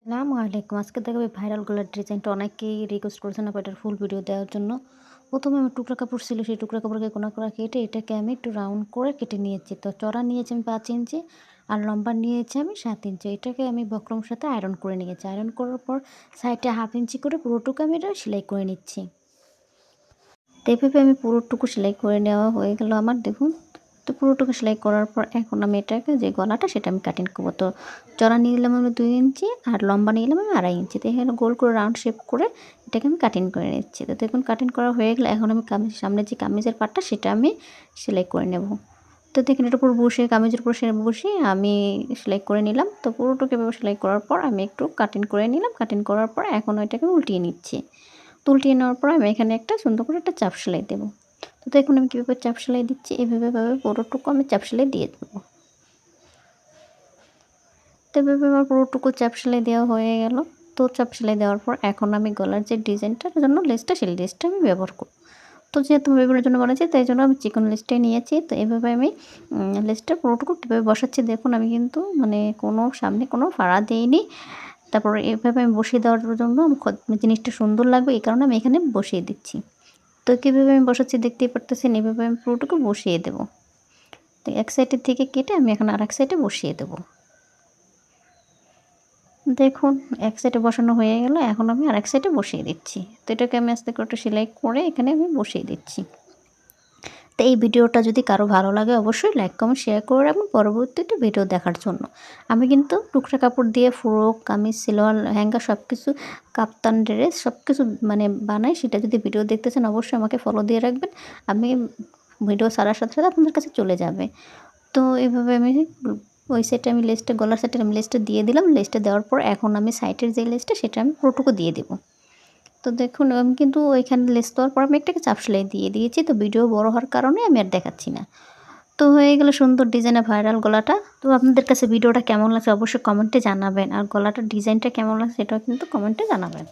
আসসালামু আলাইকুম। আজকে দেখাবো ভাইরাল গলার ডিজাইনটা অনেকেই রিকোয়েস্ট করেছেন আপু এটার ফুল ভিডিও দেওয়ার জন্য। ১ম এ আমার টুকরা কাপড় ছিল, সেই টুকরা কাপড়কে কোনা করে কেটে এটাকে আমি একটু রাউন্ড করে কেটে নিয়েছি। তো চড়া নিয়েছি আমি ৫ ইঞ্চি আর লম্বা নিয়েছি আমি ৭ ইঞ্চি। এটাকে আমি বক্রমের সাথে আয়রন করে নিয়েছি। আয়রন করার পর সাইডে 1/2 ইঞ্চি করে পুরোটুকু আমি এটা সেলাই করে নিচ্ছি। তো এভাবে আমি পুরোটুকু সেলাই করে নেওয়া হয়ে গেল আমার, দেখুন। তো পুরোটুকু সেলাই করার পর এখন আমি এটাকে যে গলাটা সেটা আমি কাটিং করবো। তো চড়া নিয়ে নিলাম আমি 2 ইঞ্চি আর লম্বা নিয়ে নিলাম আমি 2.5 ইঞ্চি। তো এখানে গোল করে রাউন্ড শেপ করে এটাকে আমি কাটিং করে নিচ্ছি। তো দেখুন কাটিং করা হয়ে গেলে এখন আমি সামনে যে কামিজের পাটটা সেটা আমি সেলাই করে নেব। তো দেখুন এটার উপর বসিয়ে কামিজের উপর বসিয়ে আমি সেলাই করে নিলাম। তো পুরোটুকু এভাবে সেলাই করার পর আমি একটু কাটিং করে নিলাম। কাটিং করার পর এখন ওইটাকে উল্টিয়ে নিচ্ছি। তো উল্টিয়ে নেওয়ার পর আমি এখানে একটা সুন্দর করে একটা চাপ সেলাই দেবো। তো দেখুন আমি কীভাবে চাপ সেলাই দিচ্ছি, এভাবে পুরোটুকু আমি চাপ সেলাই দিয়ে দেবো। তো এভাবে আমার পুরোটুকু চাপ সেলাই দেওয়া হয়ে গেল। তো চাপ সেলাই দেওয়ার পর এখন আমি গলার যে ডিজাইনটার জন্য লেসটা, সেই লেসটা আমি ব্যবহার করব। তো যেহেতু আমি বেবির জন্য বানাচ্ছি তাই জন্য আমি চিকন লেসটাই নিয়েছি। তো এভাবে আমি লেসটা পুরোটুকু কীভাবে বসাচ্ছি দেখুন, আমি কিন্তু মানে কোনো সামনে কোনো ফাড়া দেইনি। তারপরে এভাবে আমি বসিয়ে দেওয়ার জন্য জিনিসটা সুন্দর লাগবে, এই কারণে আমি এখানে বসিয়ে দিচ্ছি। তো কীভাবে আমি বসাচ্ছি দেখতেই পারতেছেন, এভাবে আমি পুরোটুকু বসিয়ে দেবো। তো এক সাইডের থেকে কেটে আমি এখন আরেক সাইডে বসিয়ে দেবো। দেখুন এক সাইডে বসানো হয়ে গেল, এখন আমি আরেক সাইডে বসিয়ে দিচ্ছি। তো এটাকে আমি আস্তে করে একটু সেলাই করে এখানে আমি বসিয়ে দিচ্ছি। তো এই ভিডিওটা যদি কারো ভালো লাগে অবশ্যই লাইক, কমেন্ট, শেয়ার করে রাখবেন পরবর্তীতে ভিডিও দেখার জন্য। আমি কিন্তু টুকরা কাপড় দিয়ে ফ্রক, কামিজ, সালোয়ার, লেহেঙ্গা সব কিছু, কাপ্তান ড্রেস সব কিছু মানে বানাই। সেটা যদি ভিডিও দেখতে চান অবশ্যই আমাকে ফলো দিয়ে রাখবেন। আমি ভিডিও ছাড়ার সাথে সাথে আপনাদের কাছে চলে যাবে। তো এভাবে আমি ওই সাইডে আমি লেসটা, গলার সাইডে আমি লেসটা দিয়ে দিলাম। লেসটা দেওয়ার পর এখন আমি সাইডের যে লেসটা সেটা আমি পুরোটুকু দিয়ে দেবো। তো দেখুন আমি কিন্তু ওইখানে লেস দেওয়ার পর আমি একটাকে চাপ সেলাই দিয়ে দিয়েছি। তো ভিডিও বড় হওয়ার কারণে আমি আর দেখাচ্ছি না। তো হয়ে গেল সুন্দর ডিজাইনের ভাইরাল গলাটা। তো আপনাদের কাছে ভিডিওটা কেমন লাগছে অবশ্যই কমেন্টে জানাবেন। আর গলাটার ডিজাইনটা কেমন লাগছে সেটাও কিন্তু কমেন্টে জানাবেন।